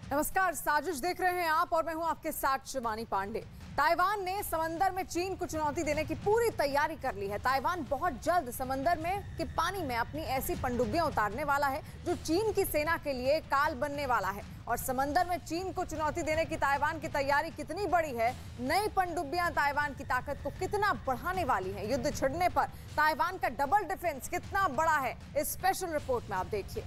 नमस्कार, साजिश देख रहे हैं आप और मैं हूं आपके साथ शिवानी पांडे। ताइवान ने समंदर में चीन को चुनौती देने की पूरी तैयारी कर ली है। ताइवान बहुत जल्द समंदर में के पानी में अपनी ऐसी पनडुब्बियां उतारने वाला है जो चीन की सेना के लिए काल बनने वाला है। और समंदर में चीन को चुनौती देने की ताइवान की तैयारी कितनी बड़ी है, नई पनडुब्बियां ताइवान की ताकत को कितना बढ़ाने वाली है, युद्ध छिड़ने पर ताइवान का डबल डिफेंस कितना बड़ा है, इस स्पेशल रिपोर्ट में आप देखिए।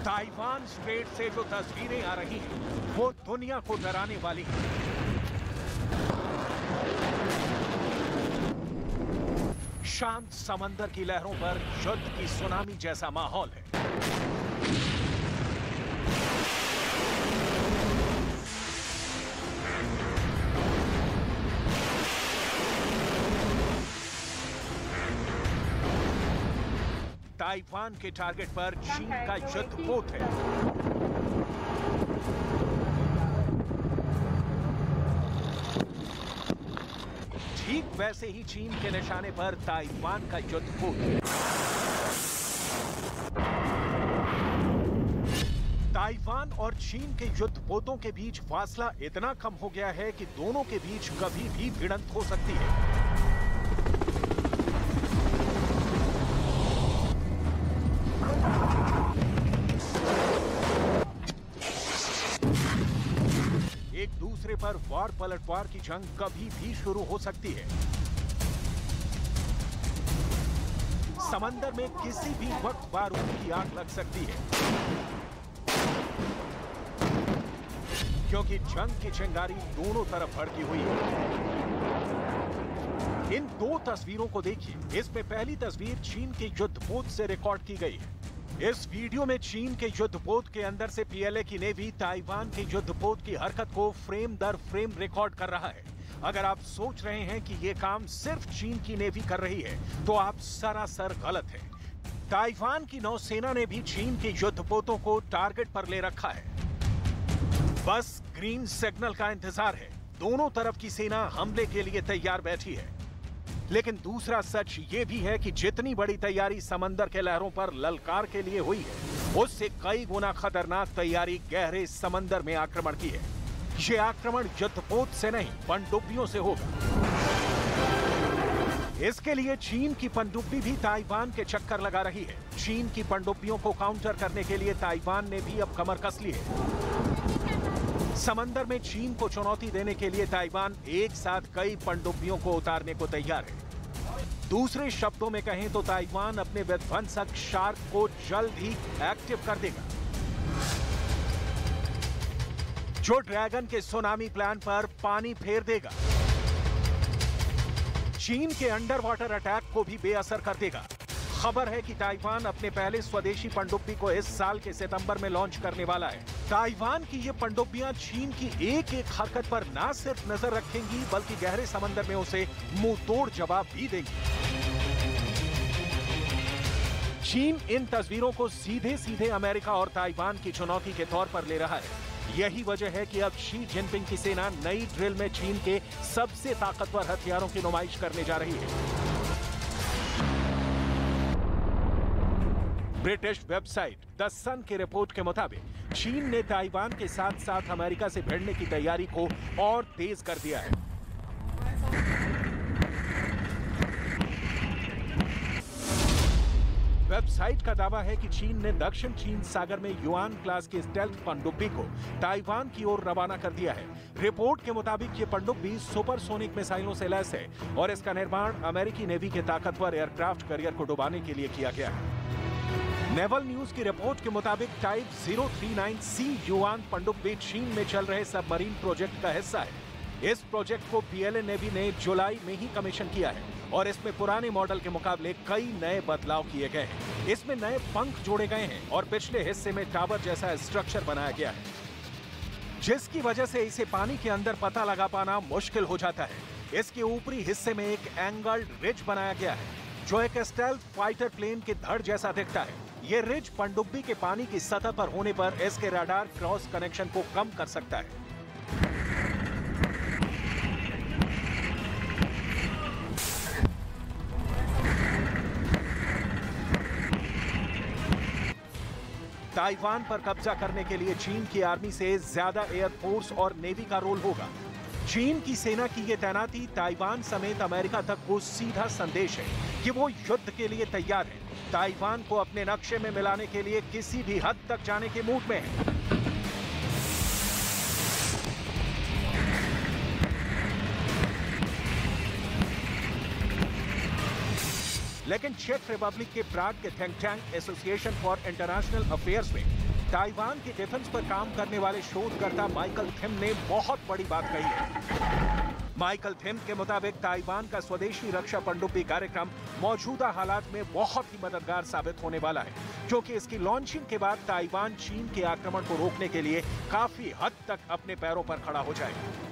ताइवान स्ट्रेट से जो तस्वीरें आ रही हैं, वो दुनिया को डराने वाली हैं। शांत समंदर की लहरों पर युद्ध की सुनामी जैसा माहौल है। ताइवान के टारगेट पर चीन का युद्धपोत है। ठीक वैसे ही चीन के निशाने पर ताइवान का युद्धपोत है। ताइवान और चीन के युद्धपोतों के बीच फासला इतना कम हो गया है कि दोनों के बीच कभी भी भिड़ंत हो सकती है। एक दूसरे पर वार पलटवार की जंग कभी भी शुरू हो सकती है। समंदर में किसी भी वक्त बारूद की आग लग सकती है, क्योंकि जंग की चिंगारी दोनों तरफ भड़की हुई है। इन दो तस्वीरों को देखिए। इसमें पहली तस्वीर चीन के युद्धपोत से रिकॉर्ड की गई है। इस वीडियो में चीन के युद्धपोत के अंदर से पीएलए की नेवी ताइवान के युद्धपोत की हरकत को फ्रेम दर फ्रेम रिकॉर्ड कर रहा है। अगर आप सोच रहे हैं कि यह काम सिर्फ चीन की नेवी कर रही है, तो आप सरासर गलत हैं। ताइवान की नौसेना ने भी चीन के युद्धपोतों को टारगेट पर ले रखा है। बस ग्रीन सिग्नल का इंतजार है। दोनों तरफ की सेना हमले के लिए तैयार बैठी है। लेकिन दूसरा सच ये भी है कि जितनी बड़ी तैयारी समंदर के लहरों पर ललकार के लिए हुई है, उससे कई गुना खतरनाक तैयारी गहरे समंदर में आक्रमण की है। ये आक्रमण युद्धपोत से नहीं, पनडुब्बियों से होगा। इसके लिए चीन की पनडुब्बी भी ताइवान के चक्कर लगा रही है। चीन की पनडुब्बियों को काउंटर करने के लिए ताइवान ने भी अब कमर कस ली है। समंदर में चीन को चुनौती देने के लिए ताइवान एक साथ कई पनडुब्बियों को उतारने को तैयार है। दूसरे शब्दों में कहें तो ताइवान अपने विध्वंसक शार्क को जल्द ही एक्टिव कर देगा, जो ड्रैगन के सुनामी प्लान पर पानी फेर देगा। चीन के अंडर वाटर अटैक को भी बेअसर कर देगा। खबर है कि ताइवान अपने पहले स्वदेशी पनडुब्बी को इस साल के सितंबर में लॉन्च करने वाला है। ताइवान की ये पनडुब्बियां चीन की एक एक हरकत पर न सिर्फ नजर रखेंगी, बल्कि गहरे समंदर में उसे मुंह तोड़ जवाब भी देंगी। चीन इन तस्वीरों को सीधे सीधे अमेरिका और ताइवान की चुनौती के तौर पर ले रहा है। यही वजह है कि अब शी जिनपिंग की सेना नई ड्रिल में चीन के सबसे ताकतवर हथियारों की नुमाइश करने जा रही है। ब्रिटिश वेबसाइट द सन की रिपोर्ट के मुताबिक चीन ने ताइवान के साथ साथ अमेरिका से भिड़ने की तैयारी को और तेज कर दिया है। वेबसाइट का दावा है कि चीन ने दक्षिण चीन सागर में युआन क्लास की स्टेल्थ पनडुब्बी को ताइवान की ओर रवाना कर दिया है। रिपोर्ट के मुताबिक ये पनडुब्बी सुपरसोनिक मिसाइलों से लैस है और इसका निर्माण अमेरिकी नेवी के ताकतवर एयरक्राफ्ट करियर को डुबाने के लिए किया गया है। नेवल न्यूज की रिपोर्ट के मुताबिक टाइप 039C युआन पनडुब्बी चीन में चल रहे सबमरीन प्रोजेक्ट का हिस्सा है। इस प्रोजेक्ट को पीएलए नेवी ने जुलाई में ही कमीशन किया है और इसमें पुराने मॉडल के मुकाबले कई नए बदलाव किए गए हैं। इसमें नए पंख जोड़े गए हैं और पिछले हिस्से में टावर जैसा स्ट्रक्चर बनाया गया है। जिसकी वजह से इसे पानी के अंदर पता लगा पाना मुश्किल हो जाता है। इसके ऊपरी हिस्से में एक एंगल्ड रिज बनाया गया है जो एक स्टेल्थ फाइटर प्लेन के धड़ जैसा दिखता है। ये रिज पनडुब्बी के पानी की सतह पर होने पर इसके रडार क्रॉस कनेक्शन को कम कर सकता है। ताइवान पर कब्जा करने के लिए चीन की आर्मी से ज्यादा एयरफोर्स और नेवी का रोल होगा। चीन की सेना की ये तैनाती ताइवान समेत अमेरिका तक को सीधा संदेश है कि वो युद्ध के लिए तैयार है, ताइवान को अपने नक्शे में मिलाने के लिए किसी भी हद तक जाने के मूड में है। लेकिन चेक रिपब्लिक के प्राग के think tank association for international affairs में ताइवान की डिफेंस पर काम करने वाले शोधकर्ता माइकल थिम ने बहुत बड़ी बात कही है। माइकल थिम के मुताबिक ताइवान का स्वदेशी रक्षा पनडुब्बी कार्यक्रम मौजूदा हालात में बहुत ही मददगार साबित होने वाला है, क्योंकि इसकी लॉन्चिंग के बाद ताइवान चीन के आक्रमण को रोकने के लिए काफी हद तक अपने पैरों पर खड़ा हो जाएगा।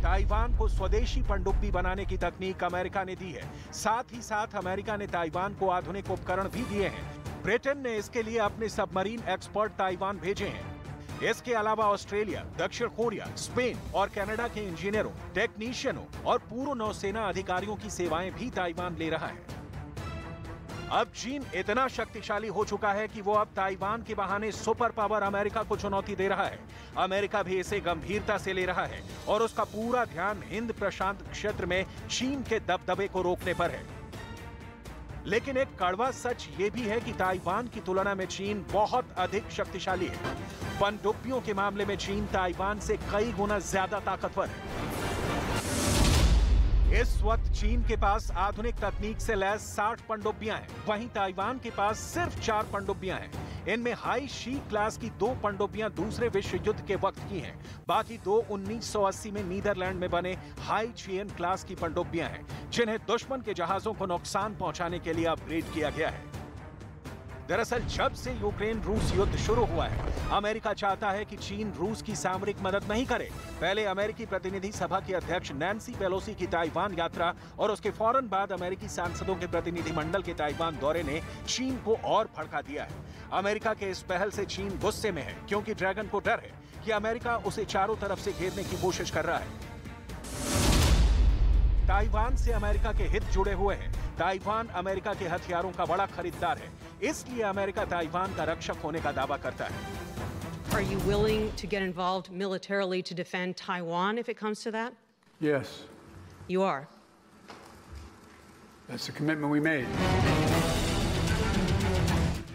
ताइवान को स्वदेशी पनडुब्बी बनाने की तकनीक अमेरिका ने दी है। साथ ही साथ अमेरिका ने ताइवान को आधुनिक उपकरण भी दिए हैं। ब्रिटेन ने इसके लिए अपने सबमरीन एक्सपर्ट ताइवान भेजे हैं। इसके अलावा ऑस्ट्रेलिया, दक्षिण कोरिया, स्पेन और कनाडा के इंजीनियरों, टेक्नीशियनों और पूर्व नौसेना अधिकारियों की सेवाएं भी ताइवान ले रहा है। अब चीन इतना शक्तिशाली हो चुका है कि वो अब ताइवान के बहाने सुपर पावर अमेरिका को चुनौती दे रहा है। अमेरिका भी इसे गंभीरता से ले रहा है और उसका पूरा ध्यान हिंद प्रशांत क्षेत्र में चीन के दबदबे को रोकने पर है। लेकिन एक कड़वा सच ये भी है कि ताइवान की तुलना में चीन बहुत अधिक शक्तिशाली है। पनडुब्बियों के मामले में चीन ताइवान से कई गुना ज्यादा ताकतवर है। इस वक्त चीन के पास आधुनिक तकनीक से लैस 60 पनडुब्बियां हैं, वहीं ताइवान के पास सिर्फ 4 पनडुब्बियां हैं। इनमें हाई शी क्लास की 2 पनडुब्बियां दूसरे विश्व युद्ध के वक्त की हैं, बाकी 2 1980 में नीदरलैंड में बने हाई चियन क्लास की पनडुब्बियां हैं, जिन्हें दुश्मन के जहाजों को नुकसान पहुंचाने के लिए अपग्रेड किया गया है। दरअसल जब से यूक्रेन रूस युद्ध शुरू हुआ है, अमेरिका चाहता है कि चीन रूस की सामरिक मदद नहीं करे। पहले अमेरिकी प्रतिनिधि सभा की अध्यक्ष नैन्सी पेलोसी की ताइवान यात्रा और उसके फौरन बाद अमेरिकी सांसदों के प्रतिनिधिमंडल के ताइवान दौरे ने चीन को और भड़का दिया है। अमेरिका के इस पहल से चीन गुस्से में है, क्योंकि ड्रैगन को डर है कि अमेरिका उसे चारों तरफ से घेरने की कोशिश कर रहा है। ताइवान से अमेरिका के हित जुड़े हुए हैं। ताइवान अमेरिका के हथियारों का बड़ा खरीदार है, इसलिए अमेरिका ताइवान का रक्षक होने का दावा करता है। Are you willing to get involved militarily to defend Taiwan if it comes to that? Yes. You are. That's the commitment we made.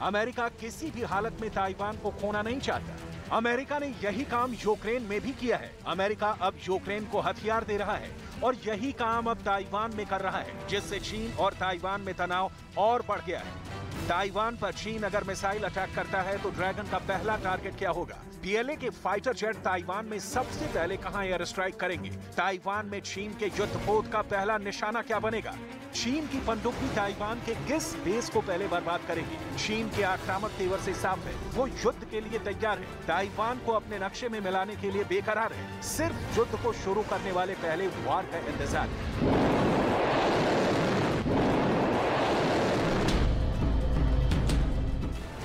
America किसी भी हालत में ताइवान को खोना नहीं चाहता। अमेरिका ने यही काम यूक्रेन में भी किया है। अमेरिका अब यूक्रेन को हथियार दे रहा है और यही काम अब ताइवान में कर रहा है, जिससे चीन और ताइवान में तनाव और बढ़ गया है। ताइवान पर चीन अगर मिसाइल अटैक करता है तो ड्रैगन का पहला टारगेट क्या होगा? पीएलए के फाइटर जेट ताइवान में सबसे पहले कहां एयर स्ट्राइक करेंगे? ताइवान में चीन के युद्धपोत का पहला निशाना क्या बनेगा? चीन की पनडुब्बी ताइवान के किस बेस को पहले बर्बाद करेगी? चीन के आक्रामक तेवर से साफ है, वो युद्ध के लिए तैयार है। ताइवान को अपने नक्शे में मिलाने के लिए बेकरार है। सिर्फ युद्ध को शुरू करने वाले पहले वार का इंतजार है।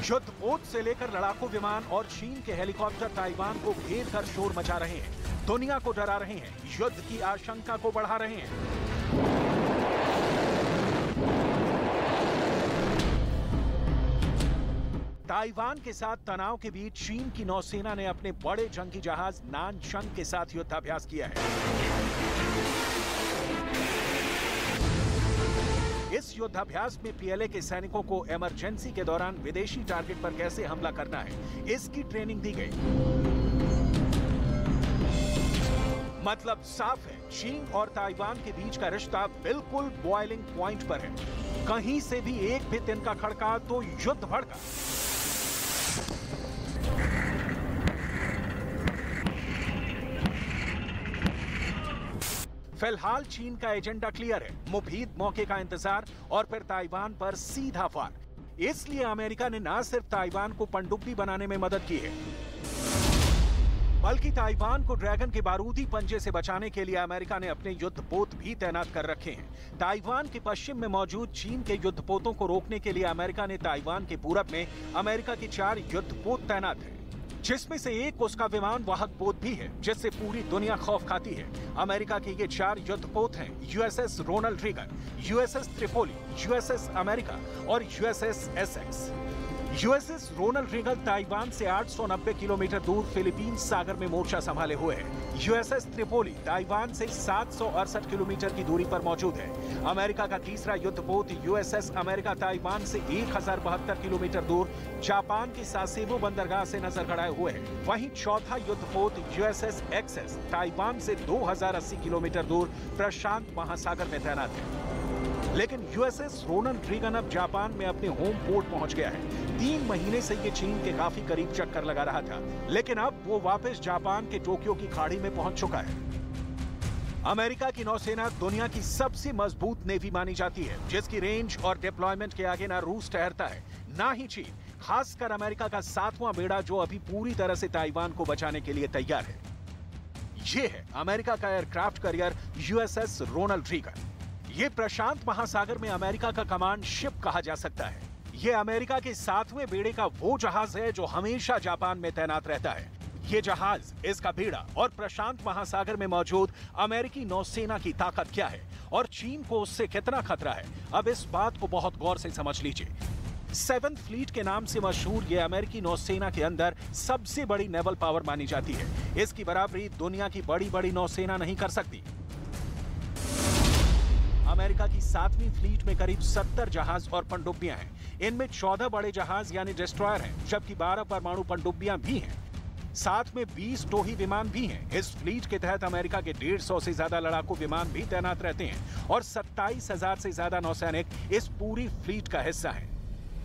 युद्धपोत से लेकर लड़ाकू विमान और चीन के हेलीकॉप्टर ताइवान को घेर कर शोर मचा रहे हैं, दुनिया को डरा रहे हैं, युद्ध की आशंका को बढ़ा रहे हैं। ताइवान के साथ तनाव के बीच चीन की नौसेना ने अपने बड़े जंगी जहाज नानचंग के साथ युद्धाभ्यास किया है। इस युद्धाभ्यास में पीएलए के सैनिकों को इमरजेंसी के दौरान विदेशी टारगेट पर कैसे हमला करना है, इसकी ट्रेनिंग दी गई। मतलब साफ है, चीन और ताइवान के बीच का रिश्ता बिल्कुल बॉइलिंग पॉइंट पर है। कहीं से भी एक भी तिनका खड़का तो युद्ध भड़का। फिलहाल चीन का एजेंडा क्लियर है, मुफीद मौके का इंतजार और फिर ताइवान पर सीधा वार। इसलिए अमेरिका ने न सिर्फ ताइवान को पनडुब्बी बनाने में मदद की है, बल्कि ताइवान को ड्रैगन के बारूदी पंजे से बचाने के लिए अमेरिका ने अपने युद्धपोत भी तैनात कर रखे हैं। ताइवान के पश्चिम में मौजूद चीन के युद्धपोतों को रोकने के लिए अमेरिका ने ताइवान के पूरब में अमेरिका की 4 युद्धपोत तैनात है, जिसमें से एक उसका विमान वाहक पोत भी है, जिससे पूरी दुनिया खौफ खाती है। अमेरिका के ये 4 युद्धपोत हैं USS Ronald Reagan, USS Tripoli, USS America और USS Essex. USS Ronald Reagan Taiwan से 890 किलोमीटर दूर फिलीपींस सागर में मोर्चा संभाले हुए है। USS त्रिपोली ताइवान से 768 किलोमीटर की दूरी पर मौजूद है। अमेरिका का तीसरा युद्धपोत USS अमेरिका ताइवान से 1072 किलोमीटर दूर जापान की सासेबो बंदरगाह से नजर गड़ाए हुए है। वहीं चौथा युद्धपोत USS एक्सेस ताइवान से 2080 किलोमीटर दूर प्रशांत महासागर में तैनात है। लेकिन USS रोनाल्ड रीगन अब जापान में अपने होम पोर्ट पहुंच गया है। 3 महीने से ये चीन के काफी करीब चक्कर लगा रहा था, लेकिन अब वो वापस जापान के टोक्यो की खाड़ी में पहुंच चुका है। अमेरिका की नौसेना दुनिया की सबसे मजबूत नेवी मानी जाती है, जिसकी रेंज और डिप्लॉयमेंट के आगे ना रूस ठहरता है ना ही चीन। खासकर अमेरिका का 7वां बेड़ा जो अभी पूरी तरह से ताइवान को बचाने के लिए तैयार है। ये है अमेरिका का aircraft carrier USS Ronald Reagan. ये प्रशांत महासागर में अमेरिका का कमांड शिप कहा जा सकता है। ये अमेरिका के 7वें बेड़े का वो जहाज है जो हमेशा जापान में तैनात रहता है। ये जहाज, इसका बेड़ा और प्रशांत महासागर में मौजूद अमेरिकी नौसेना की ताकत क्या है और चीन को उससे कितना खतरा है, अब इस बात को बहुत गौर से समझ लीजिए। 7th फ्लीट के नाम से मशहूर ये अमेरिकी नौसेना के अंदर सबसे बड़ी नेवल पावर मानी जाती है। इसकी बराबरी दुनिया की बड़ी नौसेना नहीं कर सकती। अमेरिका की 7वीं फ्लीट में करीब 70 जहाज और पनडुब्बियां हैं। इनमें 14 बड़े जहाज यानी डिस्ट्रॉयर हैं, जबकि 12 परमाणु पनडुब्बियां भी हैं। साथ में 20 टोही विमान भी हैं। इस फ्लीट के तहत अमेरिका के 150 से ज्यादा लड़ाकू विमान भी तैनात रहते हैं और 27,000 से ज्यादा नौसैनिक इस पूरी फ्लीट का हिस्सा हैं।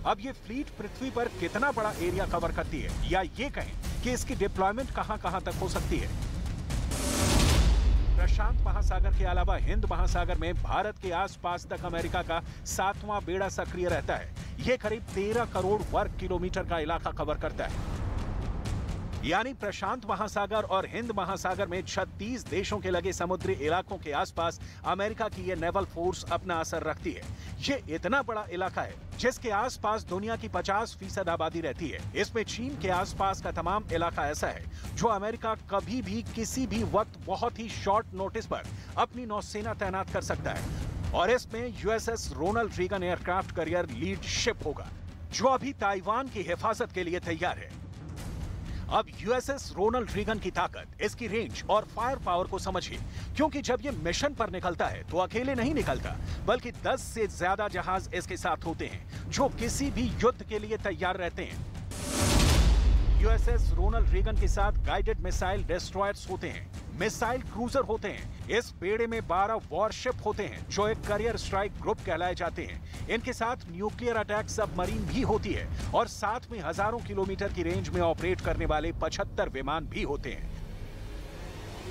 अब ये फ्लीट पृथ्वी पर कितना बड़ा एरिया कवर करती है, या ये कहें कि इसकी डिप्लॉयमेंट कहां-कहां तक हो सकती है। प्रशांत महासागर के अलावा हिंद महासागर में भारत के आसपास तक अमेरिका का 7वां बेड़ा सक्रिय रहता है। यह करीब 13 करोड़ वर्ग किलोमीटर का इलाका कवर करता है। यानी प्रशांत महासागर और हिंद महासागर में 36 देशों के लगे समुद्री इलाकों के आसपास अमेरिका की यह नेवल फोर्स अपना असर रखती है। ये इतना बड़ा इलाका है जिसके आसपास दुनिया की 50% आबादी रहती है। इसमें चीन के आसपास का तमाम इलाका ऐसा है जो अमेरिका कभी भी किसी भी वक्त बहुत ही शॉर्ट नोटिस पर अपनी नौसेना तैनात कर सकता है। और इसमें USS Ronald Reagan aircraft carrier lead ship होगा, जो अभी ताइवान की हिफाजत के लिए तैयार है। अब USS रोनाल्ड रीगन की ताकत, इसकी रेंज और फायर पावर को समझिए, क्योंकि जब ये मिशन पर निकलता है तो अकेले नहीं निकलता, बल्कि 10 से ज्यादा जहाज इसके साथ होते हैं जो किसी भी युद्ध के लिए तैयार रहते हैं। USS रोनाल्ड रीगन के साथ गाइडेड मिसाइल डिस्ट्रॉयर्स होते हैं, मिसाइल क्रूजर होते हैं। इस बेड़े में 12 वॉरशिप होते हैं जो एक करियर स्ट्राइक ग्रुप कहलाए जाते हैं। इनके साथ न्यूक्लियर अटैक सबमरीन भी होती है और साथ में हजारों किलोमीटर की रेंज में ऑपरेट करने वाले 75 विमान भी होते हैं।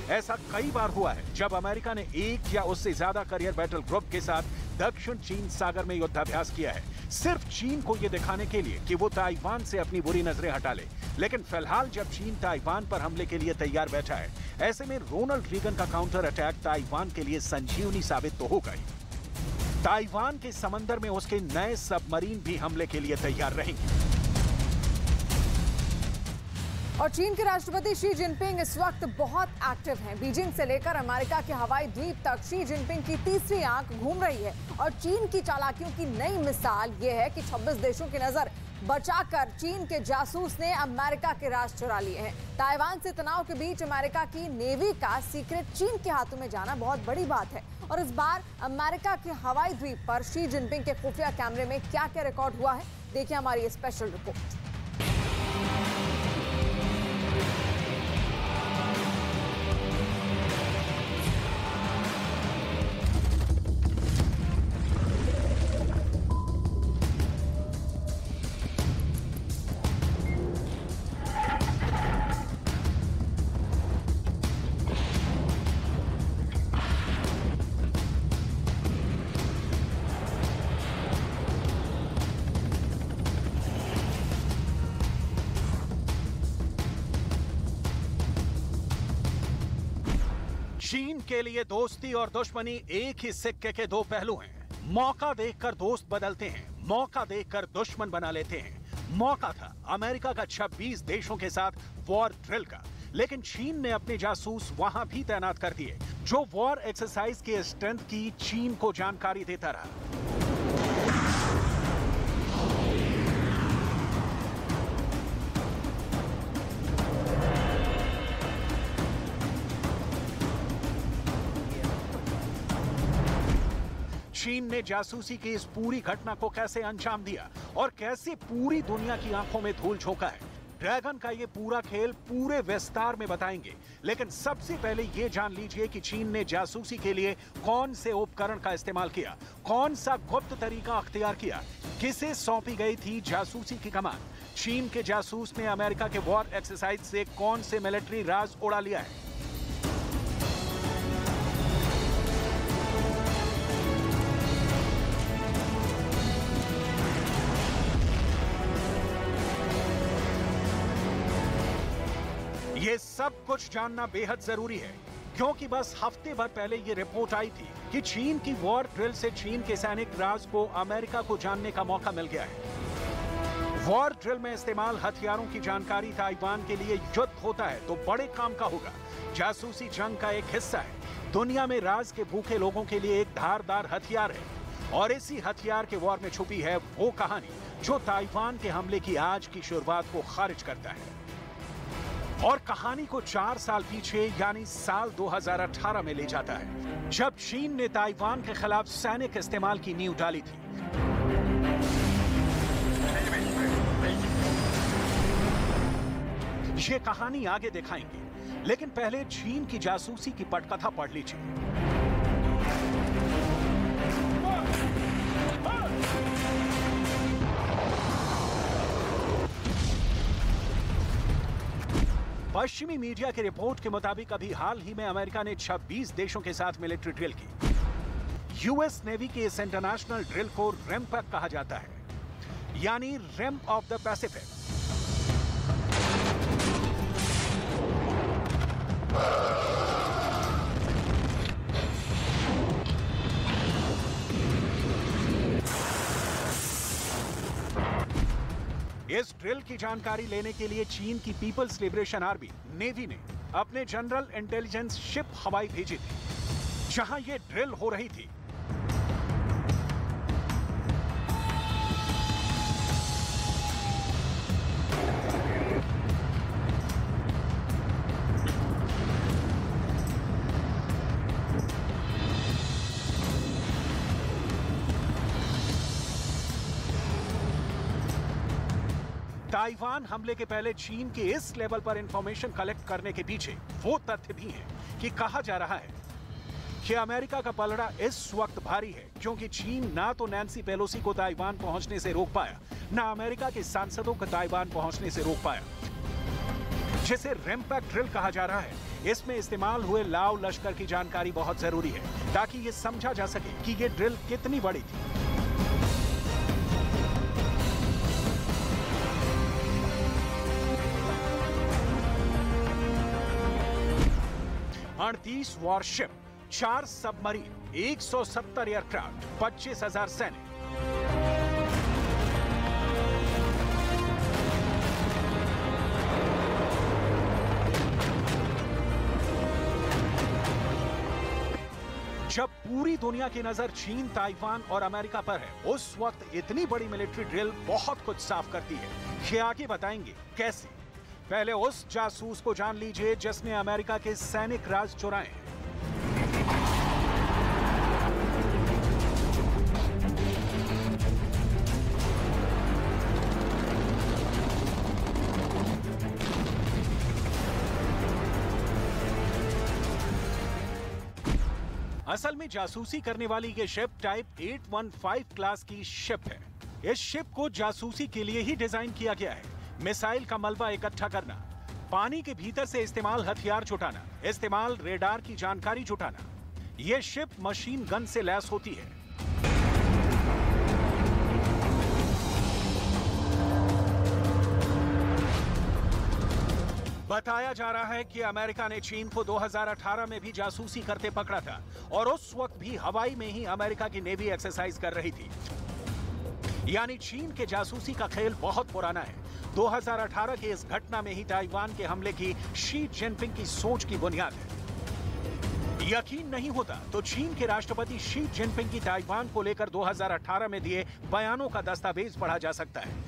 ऐसा कई बार हुआ है जब अमेरिका ने एक या उससे ज्यादा करियर बैटल ग्रुप के साथ दक्षिण चीन सागर में युद्धाभ्यास किया है, सिर्फ चीन को यह दिखाने के लिए कि वो ताइवान से अपनी बुरी नजरें हटा ले। लेकिन फिलहाल जब चीन ताइवान पर हमले के लिए तैयार बैठा है, ऐसे में रोनाल्ड रीगन का काउंटर अटैक ताइवान के लिए संजीवनी साबित तो होगा ही। ताइवान के समंदर में उसके नए सबमरीन भी हमले के लिए तैयार रहेंगे। और चीन के राष्ट्रपति शी जिनपिंग इस वक्त बहुत एक्टिव हैं। बीजिंग से लेकर अमेरिका के हवाई द्वीप तक शी जिनपिंग की तीसरी आंख घूम रही है और चीन की चालाकियों की नई मिसाल ये है कि 26 देशों की नजर बचाकर चीन के जासूस ने अमेरिका के राज चुरा लिए हैं। ताइवान से तनाव के बीच अमेरिका की नेवी का सीक्रेट चीन के हाथों में जाना बहुत बड़ी बात है। और इस बार अमेरिका के हवाई द्वीप पर शी जिनपिंग के खुफिया कैमरे में क्या-क्या रिकॉर्ड हुआ है, देखिए हमारी ये स्पेशल रिपोर्ट। चीन के लिए दोस्ती और दुश्मनी एक ही सिक्के के दो पहलू हैं। मौका देखकर दोस्त बदलते हैं, मौका देखकर दुश्मन बना लेते हैं। मौका था अमेरिका का 26 देशों के साथ वॉर ड्रिल का, लेकिन चीन ने अपने जासूस वहां भी तैनात कर दिए, जो वॉर एक्सरसाइज के स्ट्रेंथ की चीन को जानकारी देता रहा। चीन ने जासूसी की इस पूरी घटना को कैसे अंजाम दिया और कैसे पूरी दुनिया की आंखों में धूल झोंका है, ड्रैगन का ये पूरा खेल पूरे विस्तार में बताएंगे। लेकिन सबसे पहले ये जान लीजिए कि चीन ने जासूसी के लिए कौन से उपकरण का इस्तेमाल किया, कौन सा गुप्त तरीका अख्तियार किया, किसे सौंपी गई थी जासूसी की कमान। चीन के जासूस ने अमेरिका के वॉर एक्सरसाइज से कौन से मिलिट्री राज उड़ा लिया है। ये सब कुछ जानना बेहद जरूरी है, क्योंकि बस हफ्ते भर पहले ये रिपोर्ट आई थी कि चीन की वॉर ड्रिल से चीन के सैनिक राज को अमेरिका को जानने का मौका मिल गया है। वॉर ड्रिल में इस्तेमाल हथियारों की जानकारी ताइवान के लिए युद्ध होता है तो बड़े काम का होगा। जासूसी जंग का एक हिस्सा है। दुनिया में राज के भूखे लोगों के लिए एक धारदार हथियार है, और इसी हथियार के वॉर में छुपी है वो कहानी जो ताइवान के हमले की आज की शुरुआत को खारिज करता है। और कहानी को 4 साल पीछे यानी साल 2018 में ले जाता है, जब चीन ने ताइवान के खिलाफ सैनिक इस्तेमाल की नींव डाली थी। ये कहानी आगे दिखाएंगे, लेकिन पहले चीन की जासूसी की पटकथा पढ़ लीजिए। पश्चिमी मीडिया की रिपोर्ट के मुताबिक अभी हाल ही में अमेरिका ने 26 देशों के साथ मिलिट्री ड्रिल की। यूएस नेवी के इस इंटरनेशनल ड्रिल को रेमपैक कहा जाता है, यानी रिम ऑफ द पैसिफिक। इस ड्रिल की जानकारी लेने के लिए चीन की पीपल्स लिबरेशन आर्मी नेवी ने अपने जनरल इंटेलिजेंस शिप हवाई भेजी थी, जहां ये ड्रिल हो रही थी। ताइवान हमले के पहले चीन के इस लेवल पर इंफॉर्मेशन कलेक्ट करने के पीछे वो तथ्य भी है कि कहा जा रहा है कि अमेरिका का पलड़ा इस वक्त भारी है, क्योंकि चीन ना तो नैन्सी पेलोसी को ताइवान पहुंचने से रोक पाया, ना अमेरिका के सांसदों को ताइवान पहुंचने से रोक पाया। जिसे रेमपैक ड्रिल कहा जा रहा है, इसमें इस्तेमाल हुए लाव लश्कर की जानकारी बहुत जरूरी है, ताकि ये समझा जा सके कि ये ड्रिल कितनी बड़ी थी। 38 वॉरशिप, 4 सबमरीन, 170 एयरक्राफ्ट, 25,000 सैनिक। जब पूरी दुनिया की नजर चीन, ताइवान और अमेरिका पर है, उस वक्त इतनी बड़ी मिलिट्री ड्रिल बहुत कुछ साफ करती है। ये आगे बताएंगे कैसे। पहले उस जासूस को जान लीजिए जिसने अमेरिका के सैनिक राज चुराए हैं। असल में जासूसी करने वाली ये शिप टाइप 815 क्लास की शिप है। इस शिप को जासूसी के लिए ही डिजाइन किया गया है। मिसाइल का मलबा इकट्ठा करना, पानी के भीतर से इस्तेमाल हथियार जुटाना, इस्तेमाल रेडार की जानकारी जुटाना। यह शिप मशीन गन से लैस होती है। बताया जा रहा है कि अमेरिका ने चीन को 2018 में भी जासूसी करते पकड़ा था और उस वक्त भी हवाई में ही अमेरिका की नेवी एक्सरसाइज कर रही थी। यानी चीन के जासूसी का खेल बहुत पुराना है। 2018 की इस घटना में ही ताइवान के हमले की शी जिनपिंग की सोच की बुनियाद है। यकीन नहीं होता तो चीन के राष्ट्रपति शी जिनपिंग की ताइवान को लेकर 2018 में दिए बयानों का दस्तावेज पढ़ा जा सकता है।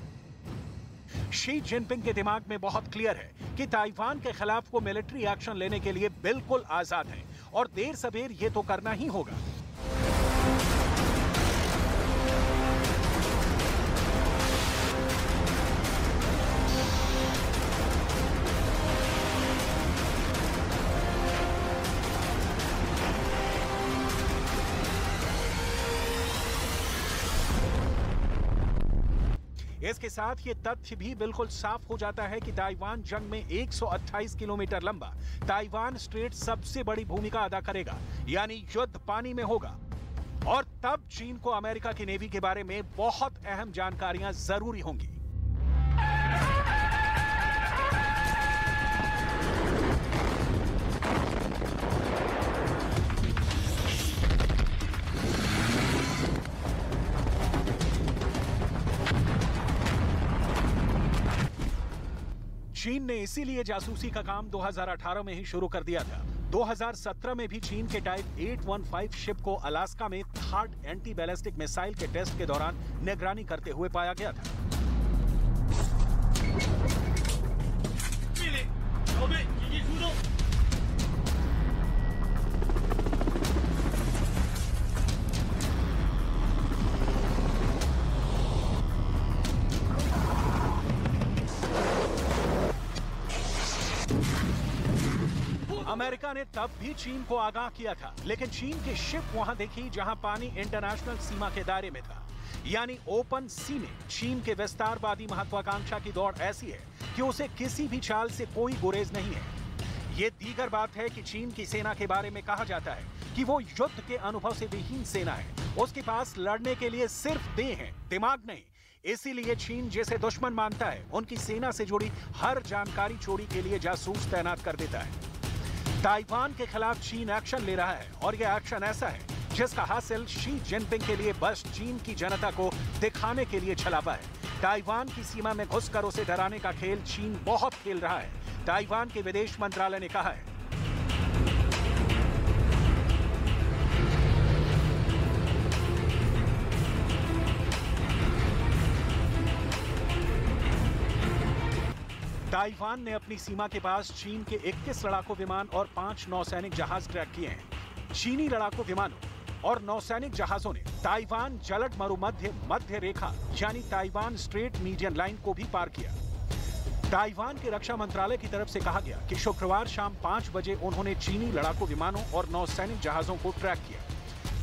शी जिनपिंग के दिमाग में बहुत क्लियर है कि ताइवान के खिलाफ वो मिलिट्री एक्शन लेने के लिए बिल्कुल आजाद है और देर सवेर ये तो करना ही होगा। इसके साथ ये तथ्य भी बिल्कुल साफ हो जाता है कि ताइवान जंग में 128 किलोमीटर लंबा ताइवान स्ट्रेट सबसे बड़ी भूमिका अदा करेगा, यानी युद्ध पानी में होगा। और तब चीन को अमेरिका की नेवी के बारे में बहुत अहम जानकारियां जरूरी होंगी। चीन ने इसीलिए जासूसी का काम 2018 में ही शुरू कर दिया था। 2017 में भी चीन के टाइप 815 शिप को अलास्का में थर्ड एंटी बैलिस्टिक मिसाइल के टेस्ट के दौरान निगरानी करते हुए पाया गया था। अमेरिका ने तब भी चीन को आगाह किया था, लेकिन चीन की शिप वहां देखी जहां पानी इंटरनेशनल सीमा के दायरे में था। यानी ओपन सी में चीन के विस्तारवादी महत्वाकांक्षा की दौड़ ऐसी है कि उसे किसी भी चाल से कोई गुरेज नहीं है। ये दीगर बात है कि चीन की सेना के बारे में कहा जाता है कि वो युद्ध के अनुभव से विहीन सेना है। उसके पास लड़ने के लिए सिर्फ देह है, दिमाग नहीं। इसीलिए चीन जिसे दुश्मन मानता है, उनकी सेना से जुड़ी हर जानकारी चोरी के लिए जासूस तैनात कर देता है। ताइवान के खिलाफ चीन एक्शन ले रहा है और यह एक्शन ऐसा है जिसका हासिल शी जिनपिंग के लिए बस चीन की जनता को दिखाने के लिए छलावा है। ताइवान की सीमा में घुसकर उसे डराने का खेल चीन बहुत खेल रहा है। ताइवान के विदेश मंत्रालय ने कहा है, ताइवान ने अपनी सीमा के पास चीन के 21 लड़ाकू विमान और 5 नौसैनिक जहाज ट्रैक किए हैं। चीनी लड़ाकू विमानों और नौसैनिक जहाजों ने ताइवान जलद मध्य रेखा यानी ताइवान स्ट्रेट मीडियन लाइन को भी पार किया। ताइवान के रक्षा मंत्रालय की तरफ से कहा गया कि शुक्रवार शाम 5 बजे उन्होंने चीनी लड़ाकू विमानों और नौसैनिक जहाजों को ट्रैक किया।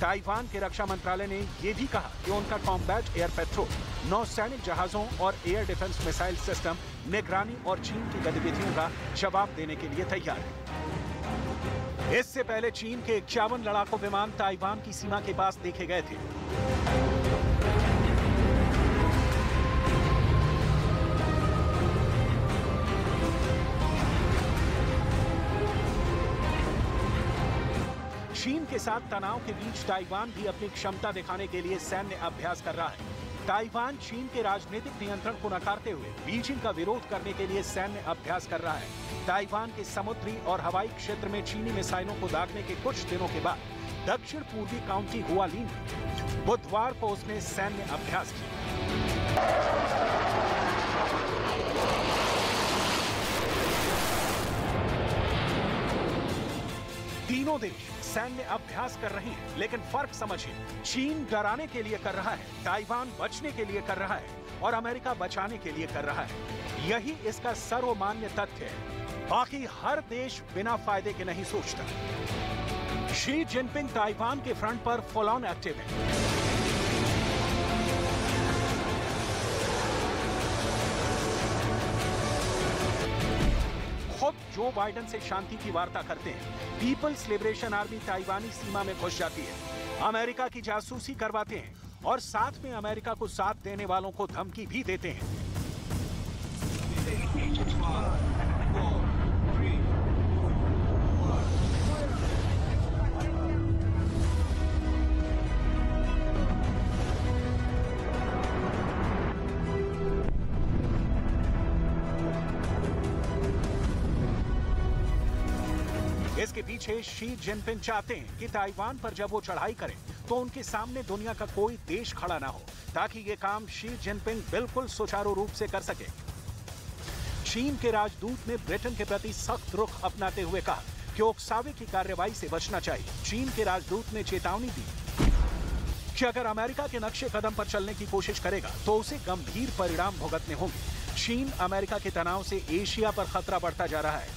ताइवान के रक्षा मंत्रालय ने यह भी कहा कि उनका कॉम्बैट एयर पेट्रोल, नौसैनिक जहाजों और एयर डिफेंस मिसाइल सिस्टम निगरानी और चीन की गतिविधियों का जवाब देने के लिए तैयार है। इससे पहले चीन के 51 लड़ाकू विमान ताइवान की सीमा के पास देखे गए थे। चीन के साथ तनाव के बीच ताइवान भी अपनी क्षमता दिखाने के लिए सैन्य अभ्यास कर रहा है। ताइवान चीन के राजनीतिक नियंत्रण को नकारते हुए बीजिंग का विरोध करने के लिए सैन्य अभ्यास कर रहा है। ताइवान के समुद्री और हवाई क्षेत्र में चीनी मिसाइलों को दागने के कुछ दिनों के बाद दक्षिण पूर्वी काउंटी हुआलिन में बुधवार को उसने सैन्य अभ्यास किया। तीनों देश सैन्य अभ्यास कर रही हैं, लेकिन फर्क समझिए, चीन डराने के लिए कर रहा है, ताइवान बचने के लिए कर रहा है और अमेरिका बचाने के लिए कर रहा है। यही इसका सर्वमान्य तथ्य है। बाकी हर देश बिना फायदे के नहीं सोचता। शी जिनपिंग ताइवान के फ्रंट पर फुल ऑन एक्टिव है। खुद जो बाइडेन से शांति की वार्ता करते हैं। पीपल्स लिबरेशन आर्मी ताइवानी सीमा में घुस जाती है, अमेरिका की जासूसी करवाते हैं और साथ में अमेरिका को साथ देने वालों को धमकी भी देते हैं। इसके पीछे शी जिनपिंग चाहते हैं कि ताइवान पर जब वो चढ़ाई करें तो उनके सामने दुनिया का कोई देश खड़ा ना हो, ताकि ये काम शी जिनपिंग बिल्कुल सुचारू रूप से कर सके। चीन के राजदूत ने ब्रिटेन के प्रति सख्त रुख अपनाते हुए कहा कि उकसावे की कार्रवाई से बचना चाहिए। चीन के राजदूत ने चेतावनी दी कि अगर अमेरिका के नक्शे कदम पर चलने की कोशिश करेगा तो उसे गंभीर परिणाम भुगतने होंगे। चीन अमेरिका के तनाव से एशिया पर खतरा बढ़ता जा रहा है।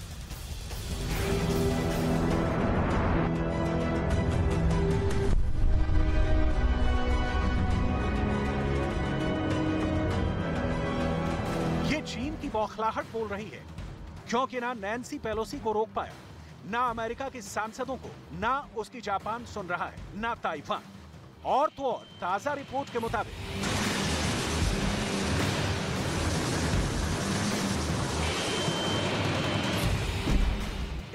ये चीन की बौखलाहट बोल रही है, क्योंकि ना नैन्सी पेलोसी को रोक पाया, ना अमेरिका के सांसदों को, ना उसकी जापान सुन रहा है, ना ताइवान। और तो और ताजा रिपोर्ट के मुताबिक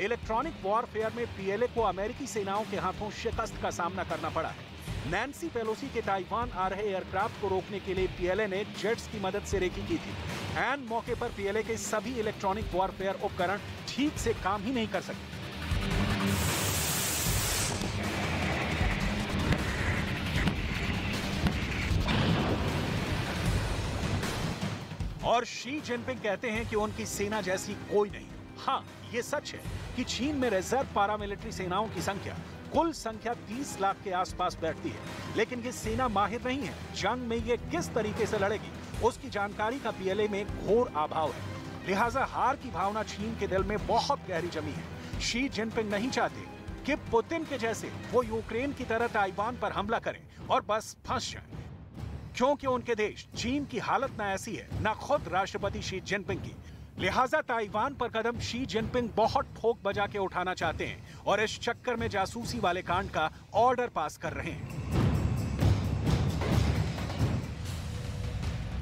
इलेक्ट्रॉनिक वॉरफेयर में पीएलए को अमेरिकी सेनाओं के हाथों शिकस्त का सामना करना पड़ा है। नैन्सी पेलोसी के ताइवान आ रहे एयरक्राफ्ट को रोकने के लिए पीएलए ने जेट्स की मदद से रेकी की थी। ऐन मौके पर पीएलए के सभी इलेक्ट्रॉनिक वॉरफेयर उपकरण ठीक से काम ही नहीं कर सके। और शी जिनपिंग कहते हैं कि उनकी सेना जैसी कोई नहीं। हाँ, ये सच है कि चीन में रिजर्व पैरामिलिट्री सेनाओं की संख्या, कुल संख्या 30 लाख के आसपास बैठती है, लेकिन ये सेना माहिर नहीं है। जंग में ये किस तरीके से लड़ेगी, उसकी जानकारी का पीएलए में घोर अभाव है। लिहाजा हार की भावना चीन के दिल में बहुत गहरी जमी है। शी जिनपिंग नहीं चाहते कि पुतिन के जैसे वो यूक्रेन की तरह ताइवान पर हमला करें और बस फंस जाए, क्योंकि उनके देश चीन की हालत ना ऐसी है, ना खुद राष्ट्रपति शी जिनपिंग की। लिहाजा ताइवान पर कदम शी जिनपिंग बहुत ठोक बजा के उठाना चाहते हैं और इस चक्कर में जासूसी वाले कांड का ऑर्डर पास कर रहे हैं।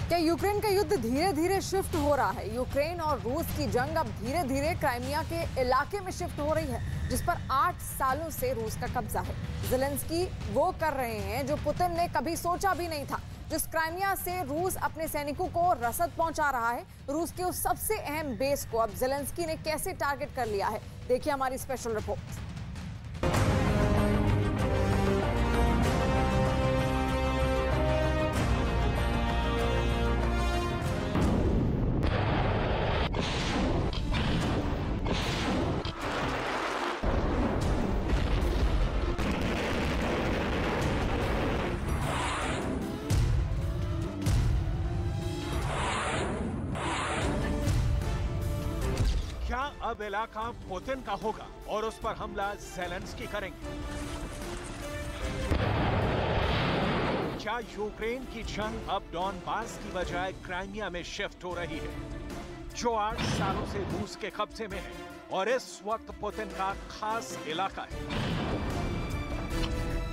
क्या यूक्रेन का युद्ध धीरे धीरे शिफ्ट हो रहा है? यूक्रेन और रूस की जंग अब धीरे धीरे क्राइमिया के इलाके में शिफ्ट हो रही है, जिस पर 8 सालों से रूस का कब्जा है। ज़ेलेंस्की वो कर रहे हैं जो पुतिन ने कभी सोचा भी नहीं था। जिस क्राइमिया से रूस अपने सैनिकों को रसद पहुंचा रहा है, रूस के उस सबसे अहम बेस को अब ज़ेलेंस्की ने कैसे टारगेट कर लिया है, देखिए हमारी स्पेशल रिपोर्ट। अब इलाका पुतिन का होगा और उस पर हमला ज़ेलेंस्की करेंगे। क्या यूक्रेन की जंग अब डॉनबास की बजाय क्राइमिया में शिफ्ट हो रही है, जो 8 सालों से रूस के कब्जे में है और इस वक्त पुतिन का खास इलाका है?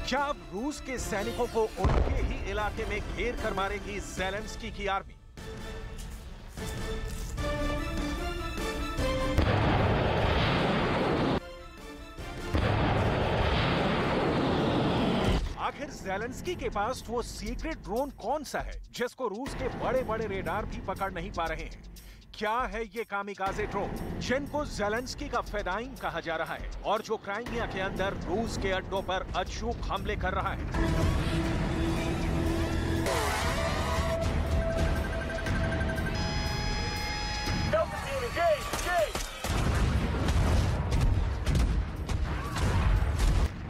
क्या अब रूस के सैनिकों को उनके ही इलाके में घेर कर मारेगी ज़ेलेंस्की की आर्मी? आखिर ज़ेलेंस्की के पास वो सीक्रेट ड्रोन कौन सा है जिसको रूस के बड़े बड़े रेडार भी पकड़ नहीं पा रहे हैं? क्या है ये कामिकाज़े ड्रोन जिनको ज़ेलेंस्की का फेदाइन कहा जा रहा है और जो क्राइमिया के अंदर रूस के अड्डों पर अचूक हमले कर रहा है?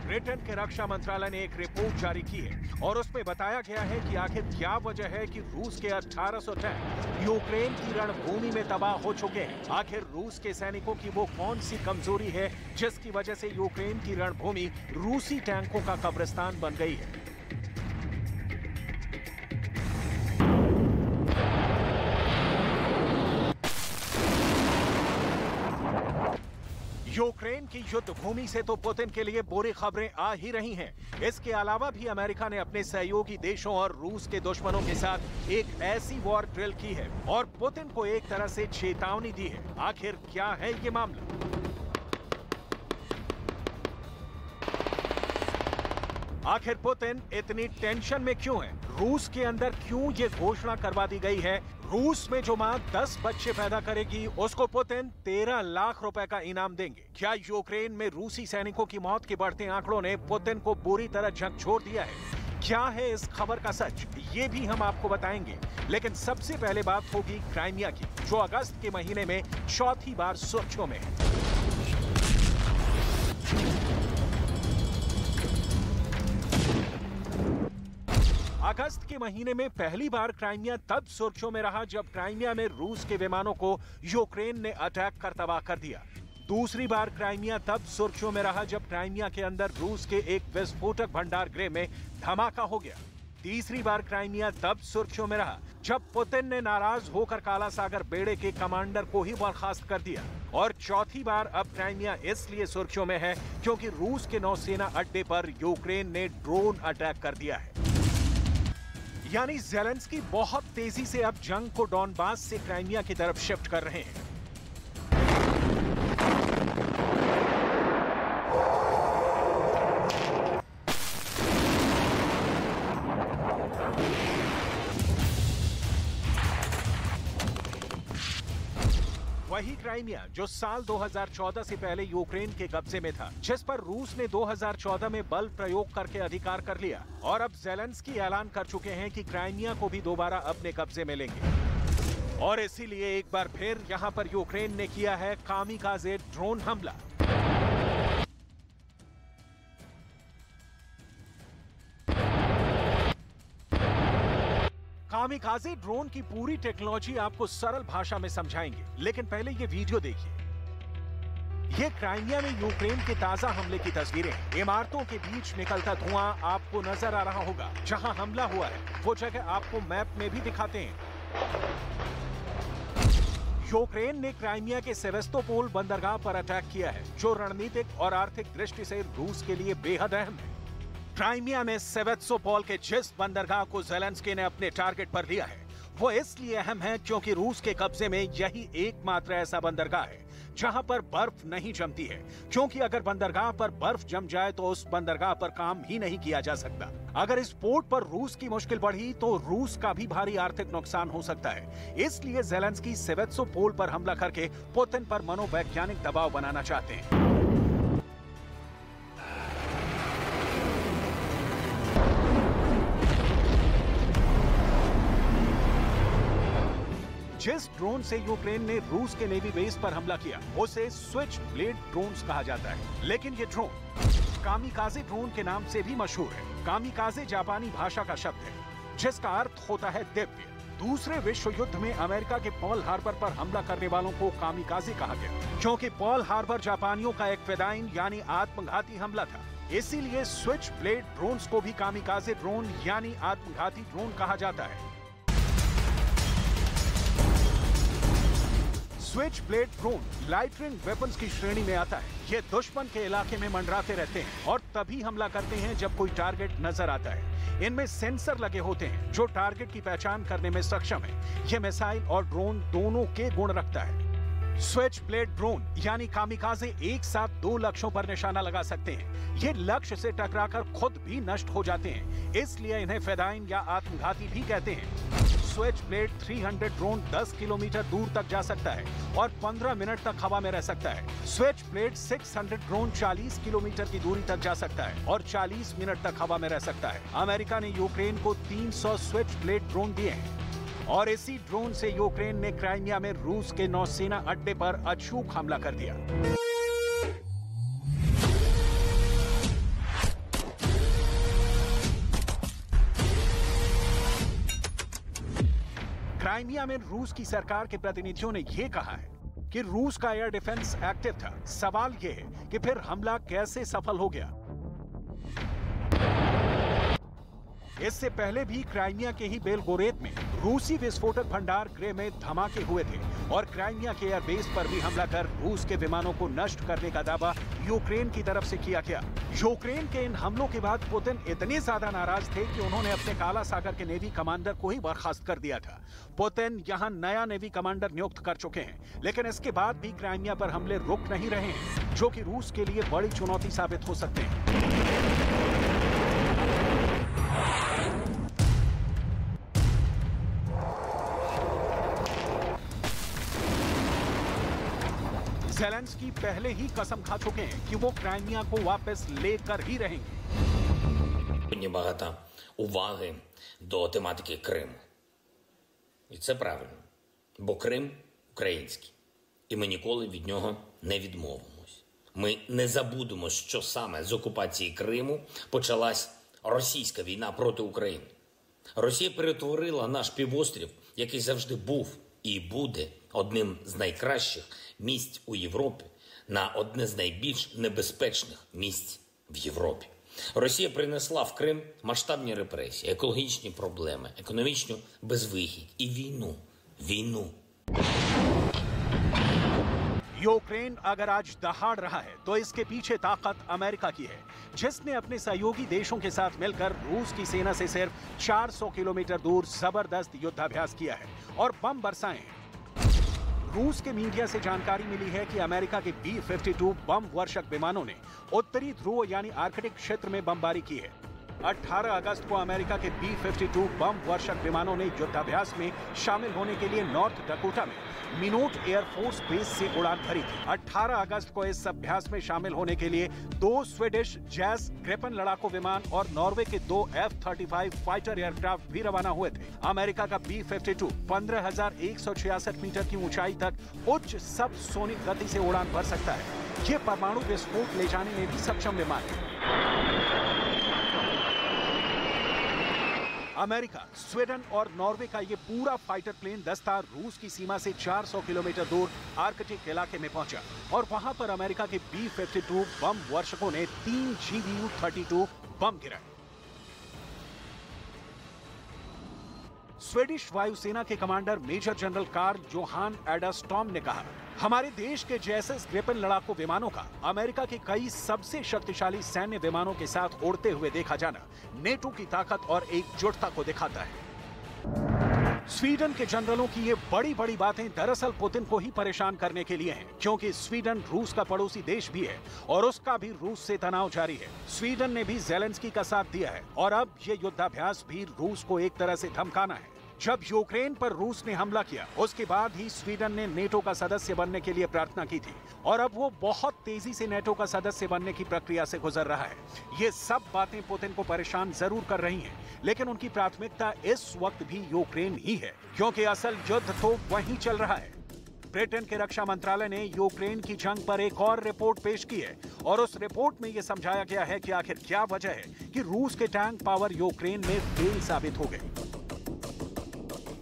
ब्रिटेन के रक्षा मंत्रालय ने एक रिपोर्ट जारी की है और उसमें बताया गया है कि आखिर क्या वजह है कि रूस के 1800 टैंक यूक्रेन की रणभूमि में तबाह हो चुके हैं। आखिर रूस के सैनिकों की वो कौन सी कमजोरी है जिसकी वजह से यूक्रेन की रणभूमि रूसी टैंकों का कब्रिस्तान बन गई है? यूक्रेन की युद्ध भूमि से तो पुतिन के लिए बुरी खबरें आ ही रही हैं। इसके अलावा भी अमेरिका ने अपने सहयोगी देशों और रूस के दुश्मनों के साथ एक ऐसी वॉर ड्रिल की है और पुतिन को एक तरह से चेतावनी दी है। आखिर क्या है ये मामला? आखिर पुतिन इतनी टेंशन में क्यों है? रूस के अंदर क्यों ये घोषणा करवा दी गई है? रूस में जो मां 10 बच्चे पैदा करेगी उसको पुतिन 13 लाख रुपए का इनाम देंगे। क्या यूक्रेन में रूसी सैनिकों की मौत के बढ़ते आंकड़ों ने पुतिन को बुरी तरह झकझोर दिया है? क्या है इस खबर का सच, ये भी हम आपको बताएंगे। लेकिन सबसे पहले बात होगी क्राइमिया की, जो अगस्त के महीने में चौथी बार सुर्खियों में है। अगस्त के महीने में पहली बार क्राइमिया तब सुर्खियों में रहा जब क्राइमिया में रूस के विमानों को यूक्रेन ने अटैक कर तबाह कर दिया। दूसरी बार क्राइमिया तब सुर्खियों में रहा जब क्राइमिया के अंदर रूस के एक विस्फोटक भंडार गृह में धमाका हो गया। तीसरी बार क्राइमिया तब सुर्खियों में रहा जब पुतिन ने नाराज होकर काला सागर बेड़े के कमांडर को ही बर्खास्त कर दिया। और चौथी बार अब क्राइमिया इसलिए सुर्खियों में है क्योंकि रूस के नौसेना अड्डे पर यूक्रेन ने ड्रोन अटैक कर दिया है। यानी ज़ेलेंस्की बहुत तेजी से अब जंग को डॉनबास से क्राइमिया की तरफ शिफ्ट कर रहे हैं। वही क्राइमिया जो साल 2014 से पहले यूक्रेन के कब्जे में था, जिस पर रूस ने 2014 में बल प्रयोग करके अधिकार कर लिया। और अब ज़ेलेंस्की ऐलान कर चुके हैं कि क्राइमिया को भी दोबारा अपने कब्जे में लेंगे। और इसीलिए एक बार फिर यहां पर यूक्रेन ने किया है कामिकाज़े ड्रोन हमला। कामिकाज़े ड्रोन की पूरी टेक्नोलॉजी आपको सरल भाषा में समझाएंगे, लेकिन पहले ये वीडियो देखिए। ये क्राइमिया में यूक्रेन के ताजा हमले की तस्वीरें हैं। इमारतों के बीच निकलता धुआं आपको नजर आ रहा होगा। जहां हमला हुआ है वो जगह आपको मैप में भी दिखाते हैं। यूक्रेन ने क्राइमिया के सेवेस्तोपोल बंदरगाह पर अटैक किया है, जो रणनीतिक और आर्थिक दृष्टि से रूस के लिए बेहद अहम है। क्राइमिया में सेवेस्तोपोल के जिस बंदरगाह को ज़ेलेंस्की ने अपने टारगेट पर लिया है, वो इसलिए अहम है क्योंकि रूस के कब्जे में यही एकमात्र ऐसा बंदरगाह है जहां पर बर्फ नहीं जमती है। क्योंकि अगर बंदरगाह पर बर्फ जम जाए तो उस बंदरगाह पर काम ही नहीं किया जा सकता। अगर इस पोर्ट पर रूस की मुश्किल बढ़ी तो रूस का भी भारी आर्थिक नुकसान हो सकता है। इसलिए ज़ेलेंस्की सेवेस्तोपोल पर हमला करके पुतिन पर मनोवैज्ञानिक दबाव बनाना चाहते हैं। जिस ड्रोन से यूक्रेन ने रूस के नेवी बेस पर हमला किया उसे स्विच ब्लेड ड्रोन्स कहा जाता है। लेकिन ये ड्रोन कामिकाज़े ड्रोन के नाम से भी मशहूर है। कामिकाज़े जापानी भाषा का शब्द है जिसका अर्थ होता है दिव्य। दूसरे विश्व युद्ध में अमेरिका के पर्ल हार्बर पर हमला करने वालों को कामिकाज़े कहा गया, क्योंकि पर्ल हार्बर जापानियों का एक फिदायिन यानी आत्मघाती हमला था। इसीलिए स्विच ब्लेड ड्रोन्स को भी कामिकाज़े ड्रोन यानी आत्मघाती ड्रोन कहा जाता है। Switch blade drone lightning weapons की श्रेणी में आता है। ये दुश्मन के इलाके में मंडराते रहते हैं और तभी हमला करते हैं जब कोई टारगेट नजर आता है। इनमें सेंसर लगे होते हैं जो टारगेट की पहचान करने में सक्षम है। ये मिसाइल और ड्रोन दोनों के गुण रखता है। स्विच ब्लेड ड्रोन यानी कामिकाज़े एक साथ 2 लक्ष्यों पर निशाना लगा सकते हैं। ये लक्ष्य से टकराकर खुद भी नष्ट हो जाते हैं, इसलिए इन्हें फिदायिन या आत्मघाती भी कहते हैं। स्विच ब्लेड 300 ड्रोन 10 किलोमीटर दूर तक जा सकता है और 15 मिनट तक हवा में रह सकता है। स्विच ब्लेड 600 ड्रोन 40 किलोमीटर की दूरी तक जा सकता है और 40 मिनट तक हवा में रह सकता है। अमेरिका ने यूक्रेन को 300 स्विच ब्लेड ड्रोन दिए हैं और इसी ड्रोन से यूक्रेन ने क्राइमिया में रूस के नौसेना अड्डे पर अचूक हमला कर दिया। क्राइमिया में रूस की सरकार के प्रतिनिधियों ने यह कहा है कि रूस का एयर डिफेंस एक्टिव था। सवाल यह है कि फिर हमला कैसे सफल हो गया। इससे पहले भी क्राइमिया के ही बेलगोरेद में रूसी विस्फोटक भंडार गृह में धमाके हुए थे और क्राइमिया के एयरबेस पर भी हमला कर रूस के विमानों को नष्ट करने का दावा यूक्रेन की तरफ से किया गया। यूक्रेन के इन हमलों के बाद पुतिन इतने ज्यादा नाराज थे कि उन्होंने अपने काला सागर के नेवी कमांडर को ही बर्खास्त कर दिया था। पुतिन यहां नया नेवी कमांडर नियुक्त कर चुके हैं, लेकिन इसके बाद भी क्राइमिया पर हमले रुक नहीं रहे हैं, जो कि रूस के लिए बड़ी चुनौती साबित हो सकते हैं। ज़ेलेंस्की पहले ही कसम खा चुके हैं कि वो क्राइमिया को वापस लेकर ही रहेंगे। Багато уваги до тематики Криму. І це правильно. Бо Крим український. І ми ніколи від нього не відмовимось. Ми не забудемо, що саме з окупації Криму почалась російська війна проти України. Росія перетворила наш півострів, який завжди був і буде одним з найкращих місць у Європі, на одне з найбільш небезпечних місць в Європі. Росія принесла в Крим масштабні репресії, екологічні проблеми, економічну безвихідь і війну. Війну. यूक्रेन अगर आज दहाड़ रहा है तो इसके पीछे ताकत अमेरिका की है, जिसने अपने सहयोगी देशों के साथ मिलकर रूस की सेना से सिर्फ 400 किलोमीटर दूर जबरदस्त युद्धाभ्यास किया है और बम बरसाए हैं। रूस के मीडिया से जानकारी मिली है कि अमेरिका के B-52 बम वर्षक विमानों ने उत्तरी ध्रुव यानी आर्कटिक क्षेत्र में बमबारी की है। 18 अगस्त को अमेरिका के B-52 बम वर्षक विमानों ने युद्धाभ्यास में शामिल होने के लिए नॉर्थ डकोटा में मिनोट एयरफोर्स बेस से उड़ान भरी थी। 18 अगस्त को इस अभ्यास में शामिल होने के लिए 2 स्वीडिश जैस ग्रिपेन लड़ाकू विमान और नॉर्वे के 2 F-35 फाइटर एयरक्राफ्ट भी रवाना हुए थे। अमेरिका का B-52 15,166 मीटर की ऊंचाई तक उच्च सबसोनिक गति से उड़ान भर सकता है। ये परमाणु विस्फोट ले जाने में भी सक्षम विमान है। अमेरिका, स्वीडन और नॉर्वे का ये पूरा फाइटर प्लेन दस्ता रूस की सीमा से 400 किलोमीटर दूर आर्कटिक इलाके में पहुंचा और वहां पर अमेरिका के B-52 बम वर्षकों ने 3 GBU-32 बम गिराए। स्वीडिश वायुसेना के commander major general Carl Johan Edstrom ने कहा, हमारे देश के जैसे ग्रिपेन लड़ाकू विमानों का अमेरिका के कई सबसे शक्तिशाली सैन्य विमानों के साथ उड़ते हुए देखा जाना नेटो की ताकत और एकजुटता को दिखाता है। स्वीडन के जनरलों की ये बड़ी बड़ी बातें दरअसल पुतिन को ही परेशान करने के लिए हैं, क्योंकि स्वीडन रूस का पड़ोसी देश भी है और उसका भी रूस से तनाव जारी है। स्वीडन ने भी ज़ेलेंस्की का साथ दिया है और अब ये युद्धाभ्यास भी रूस को एक तरह से धमकाना है। जब यूक्रेन पर रूस ने हमला किया, उसके बाद ही स्वीडन ने नेटो का सदस्य बनने के लिए प्रार्थना की थी और अब वो बहुत तेजी से नेटो का सदस्य बनने की प्रक्रिया से गुजर रहा है। ये सब बातें पुतिन को परेशान जरूर कर रही हैं, लेकिन उनकी प्राथमिकता इस वक्त भी यूक्रेन ही है, क्योंकि असल युद्ध तो वहीं चल रहा है। ब्रिटेन के रक्षा मंत्रालय ने यूक्रेन की जंग पर एक और रिपोर्ट पेश की है और उस रिपोर्ट में यह समझाया गया है कि आखिर क्या वजह है कि रूस के टैंक पावर यूक्रेन में फेल साबित हो गए।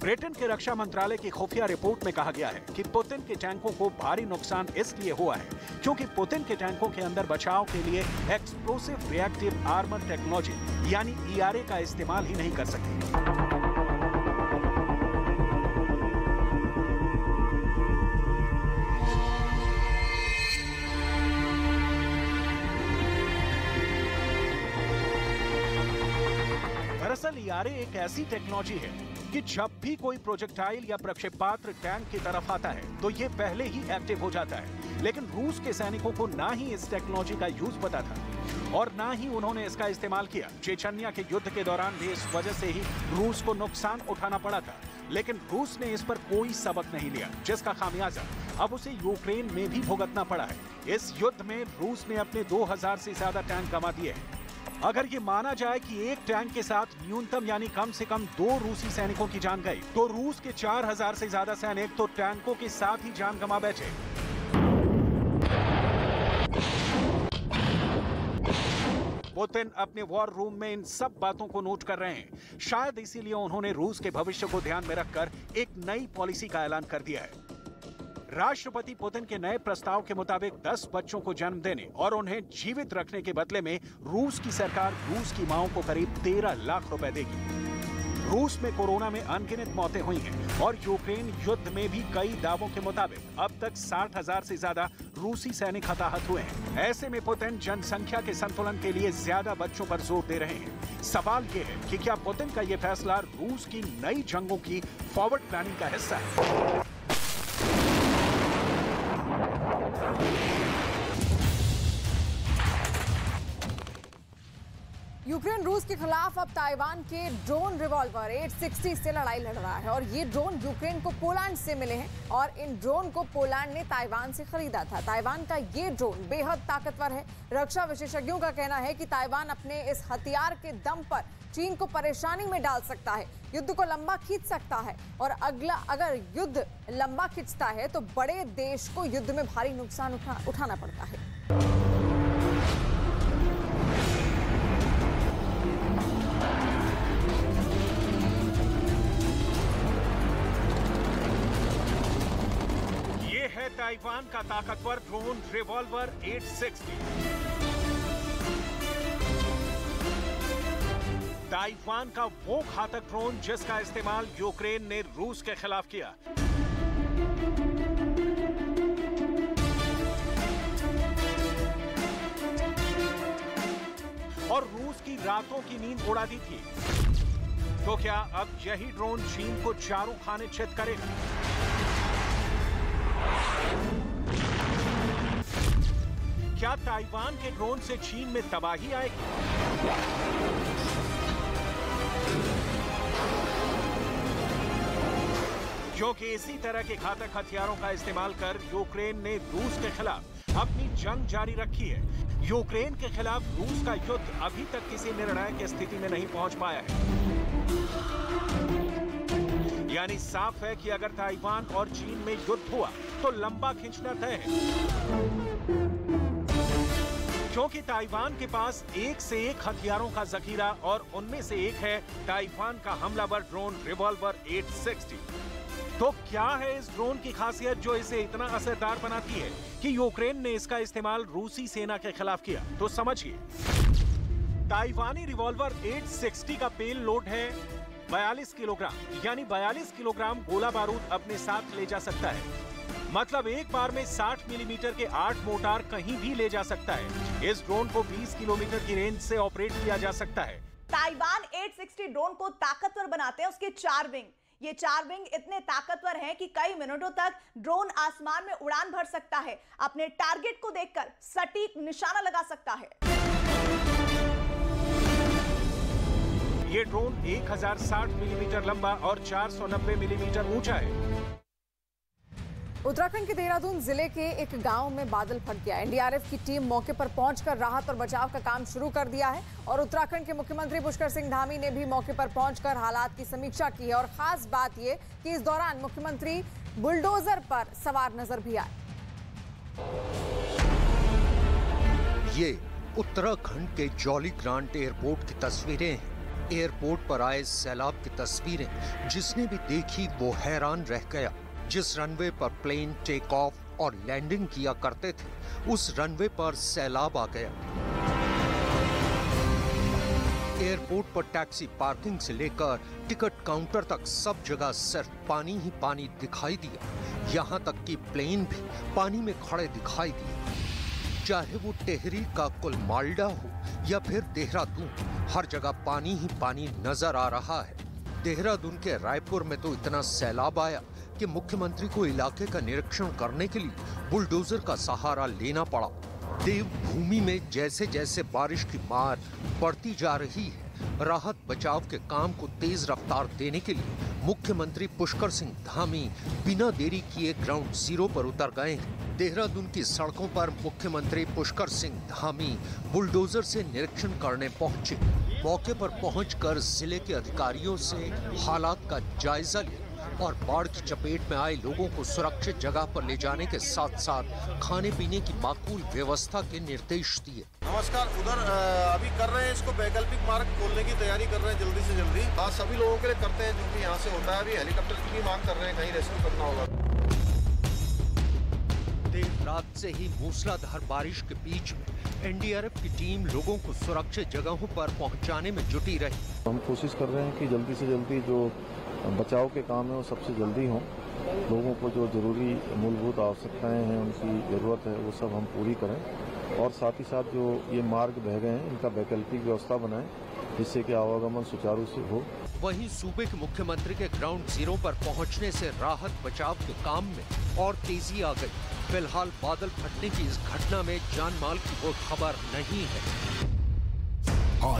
ब्रिटेन के रक्षा मंत्रालय की खुफिया रिपोर्ट में कहा गया है कि पुतिन के टैंकों को भारी नुकसान इसलिए हुआ है क्योंकि पुतिन के टैंकों के अंदर बचाव के लिए एक्सप्लोसिव रिएक्टिव आर्मर टेक्नोलॉजी यानी ERA का इस्तेमाल ही नहीं कर सके। दरअसल ERA एक ऐसी टेक्नोलॉजी है कि जब भी कोई प्रोजेक्टाइल या प्रक्षेपास्त्र टैंक की तरफ आता है तो ये पहले ही एक्टिव हो जाता है, लेकिन रूस के सैनिकों को ना ही इस टेक्नोलॉजी का यूज पता था और ना ही उन्होंने इसका इस्तेमाल किया। चेचन्या के युद्ध के दौरान भी इस वजह से ही रूस को नुकसान उठाना पड़ा था, लेकिन रूस ने इस पर कोई सबक नहीं लिया, जिसका खामियाजा अब उसे यूक्रेन में भी भुगतना पड़ा है। इस युद्ध में रूस ने अपने 2000 से ज्यादा टैंक गंवा दिए हैं। अगर ये माना जाए कि एक टैंक के साथ न्यूनतम यानी कम से कम 2 रूसी सैनिकों की जान गई, तो रूस के 4000 से ज्यादा सैनिक तो टैंकों के साथ ही जान गंवा बैठे। पुतिन अपने वॉर रूम में इन सब बातों को नोट कर रहे हैं। शायद इसीलिए उन्होंने रूस के भविष्य को ध्यान में रखकर एक नई पॉलिसी का ऐलान कर दिया है। राष्ट्रपति पुतिन के नए प्रस्ताव के मुताबिक 10 बच्चों को जन्म देने और उन्हें जीवित रखने के बदले में रूस की सरकार रूस की मांओं को करीब 13 लाख रुपए देगी। रूस में कोरोना में अनगिनत मौतें हुई हैं और यूक्रेन युद्ध में भी कई दावों के मुताबिक अब तक 60,000 से ज्यादा रूसी सैनिक हताहत हुए हैं। ऐसे में पुतिन जनसंख्या के संतुलन के लिए ज्यादा बच्चों पर जोर दे रहे हैं। सवाल ये है कि क्या पुतिन का ये फैसला रूस की नई जंगों की फॉरवर्ड प्लानिंग का हिस्सा है? यूक्रेन रूस के खिलाफ अब ताइवान के ड्रोन रिवॉल्वर 860 से लड़ाई लड़ रहा है और ये ड्रोन यूक्रेन को पोलैंड से मिले हैं और इन ड्रोन को पोलैंड ने ताइवान से खरीदा था। ताइवान का ये ड्रोन बेहद ताकतवर है। रक्षा विशेषज्ञों का कहना है कि ताइवान अपने इस हथियार के दम पर चीन को परेशानी में डाल सकता है, युद्ध को लंबा खींच सकता है और अगर युद्ध लंबा खींचता है तो बड़े देश को युद्ध में भारी नुकसान उठाना पड़ता है। ताइवान का ताकतवर ड्रोन रिवॉल्वर 860। ताइवान का वो घातक ड्रोन जिसका इस्तेमाल यूक्रेन ने रूस के खिलाफ किया। और रूस की रातों की नींद उड़ा दी थी। तो क्या अब यही ड्रोन चीन को चारों खाने चित करेगा? क्या ताइवान के ड्रोन से चीन में तबाही आएगी? क्योंकि इसी तरह के घातक हथियारों का इस्तेमाल कर यूक्रेन ने रूस के खिलाफ अपनी जंग जारी रखी है। यूक्रेन के खिलाफ रूस का युद्ध अभी तक किसी निर्णायक स्थिति में नहीं पहुंच पाया है। यानी साफ है कि अगर ताइवान और चीन में युद्ध हुआ तो लंबा खींचना तय है, क्योंकि ताइवान के पास एक से एक हथियारों का जखीरा और उनमें से एक है ताइवान का हमलावर ड्रोन रिवॉल्वर 860। तो क्या है इस ड्रोन की खासियत जो इसे इतना असरदार बनाती है कि यूक्रेन ने इसका इस्तेमाल रूसी सेना के खिलाफ किया? तो समझिए, ताइवानी रिवॉल्वर 860 का पेल लोड है 42 किलोग्राम, यानी 42 किलोग्राम गोला बारूद अपने साथ ले जा सकता है। मतलब एक बार में 60 मिलीमीटर के 8 मोर्टार कहीं भी ले जा सकता है। इस ड्रोन को 20 किलोमीटर की रेंज से ऑपरेट किया जा सकता है। ताइवान 860 ड्रोन को ताकतवर बनाते हैं उसके 4 विंग। ये 4 विंग इतने ताकतवर हैं कि कई मिनटों तक ड्रोन आसमान में उड़ान भर सकता है, अपने टारगेट को देखकर सटीक निशाना लगा सकता है। ये ड्रोन 1060 मिलीमीटर लंबा और 490 मिलीमीटर ऊंचा है। उत्तराखंड के देहरादून जिले के एक गांव में बादल फट गया। एनडीआरएफ की टीम मौके पर पहुंचकर राहत और बचाव का काम शुरू कर दिया है और उत्तराखंड के मुख्यमंत्री पुष्कर सिंह धामी ने भी मौके पर पहुंचकर हालात की समीक्षा की है। और खास बात यह कि इस दौरान मुख्यमंत्री बुलडोजर पर सवार नजर भी आए। ये उत्तराखंड के जॉली ग्रांट एयरपोर्ट की तस्वीरें हैं। एयरपोर्ट पर आए सैलाब की तस्वीरें जिसने भी देखी वो हैरान रह गया। जिस रनवे पर प्लेन टेक ऑफ और लैंडिंग किया करते थे उस रनवे पर सैलाब आ गया। एयरपोर्ट पर टैक्सी पार्किंग से लेकर टिकट काउंटर तक सब जगह सिर्फ पानी ही पानी दिखाई दिया। यहाँ तक कि प्लेन भी पानी में खड़े दिखाई दिए। चाहे वो टेहरी का कुलमाल्डा हो या फिर देहरादून, हर जगह पानी ही पानी नजर आ रहा है। देहरादून के रायपुर में तो इतना सैलाब आया कि मुख्यमंत्री को इलाके का निरीक्षण करने के लिए बुलडोजर का सहारा लेना पड़ा। देवभूमि में जैसे जैसे बारिश की मार बढ़ती जा रही है, राहत बचाव के काम को तेज रफ्तार देने के लिए मुख्यमंत्री पुष्कर सिंह धामी बिना देरी किए ग्राउंड जीरो पर उतर गए हैं। देहरादून की सड़कों पर मुख्यमंत्री पुष्कर सिंह धामी बुलडोजर से निरीक्षण करने पहुंचे। मौके पर पहुंचकर जिले के अधिकारियों से हालात का जायजा लिया और बाढ़ की चपेट में आए लोगों को सुरक्षित जगह पर ले जाने के साथ साथ खाने पीने की माकूल व्यवस्था के निर्देश दिए। नमस्कार, उधर अभी कर रहे हैं इसको वैकल्पिक मार्ग खोलने की तैयारी कर रहे हैं जल्दी से जल्दी। आज सभी लोगों के लिए करते हैं जो भी यहाँ से होता है। अभी हेलीकॉप्टर की भी मांग कर रहे हैं, कहीं रेस्क्यू करना होगा। देर रात से ही मूसलाधार बारिश के बीच में एनडीआरएफ की टीम लोगों को सुरक्षित जगहों पर पहुंचाने में जुटी रही। हम कोशिश कर रहे हैं कि जल्दी से जल्दी जो बचाव के काम है वो सबसे जल्दी हों। लोगों को जो जरूरी मूलभूत आवश्यकताएं हैं, उनकी जरूरत है, वो सब हम पूरी करें और साथ ही साथ जो ये मार्ग बह गए हैं इनका वैकल्पिक व्यवस्था बनाएं जिससे कि आवागमन सुचारू से हो। वहीं सूबे के मुख्यमंत्री के ग्राउंड जीरो पर पहुंचने से राहत बचाव के काम में और तेजी आ गई। फिलहाल बादल फटने की इस घटना में जान माल की कोई खबर नहीं है।